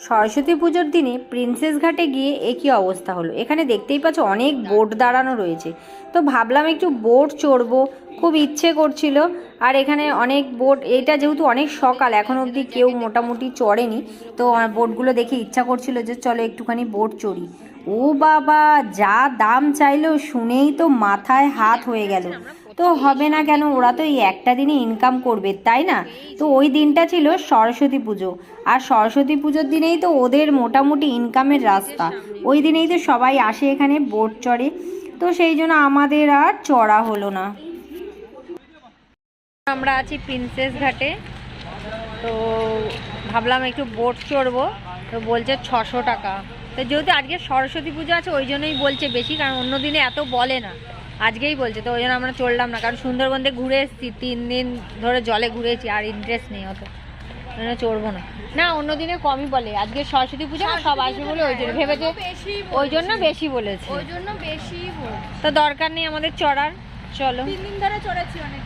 সরস্বতী পুজোর দিনে প্রিন্সেস ঘাটে গিয়ে একই অবস্থা হলো। এখানে দেখতেই পাচ্ছ অনেক বোট দাঁড়ানো রয়েছে, তো ভাবলাম একটু বোট চড়বো, খুব ইচ্ছে করছিল। আর এখানে অনেক বোট, এটা যেহেতু অনেক সকাল এখন অবধি কেউ মোটামুটি চড়েনি, তো বোটগুলো দেখে ইচ্ছা করছিল যে চলো একটুখানি বোট চড়ি। ও বাবা, যা দাম চাইলো শুনেই তো মাথায় হাত হয়ে গেল। তো হবে না কেন, ওরা তো এই একটা দিনই ইনকাম করবে তাই না? তো ওই দিনটা ছিল সরস্বতী পুজো, আর সরস্বতী পুজোর দিনেই তো ওদের মোটামুটি ইনকামের রাস্তা। ওই দিনেই তো সবাই আসে এখানে বোট চড়ে, তো সেই জন্য আমাদের আর চড়া হলো না। আমরা আছি প্রিন্সেস ঘাটে, তো ভাবলাম একটু বোট চড়বো, তো বলছে 600 টাকা। তো যেহেতু আজকে সরস্বতী পুজো আছে ওই জন্যই বলছে বেশি, কারণ অন্য দিনে এত বলে না, আজকেই বলছে। তো ওই জন্য আমরা চললাম না, কারণ সুন্দরবন থেকে ঘুরে এসেছি, 3 দিন ধরে জলে ঘুরেছি, আর ইন্টারেস্ট নেই অত, ওই জন্য চড়বো না। না, অন্য দিনে কমই বলে, আজকে সরস্বতী পুজো সব আসবে বলে ওই জন্য ভেবেছে, ওই জন্য বেশি বলেছে, ওই জন্য বেশি তো দরকার নেই আমাদের চড়ার। চলো, 3 দিন ধরে চড়েছি অনেক।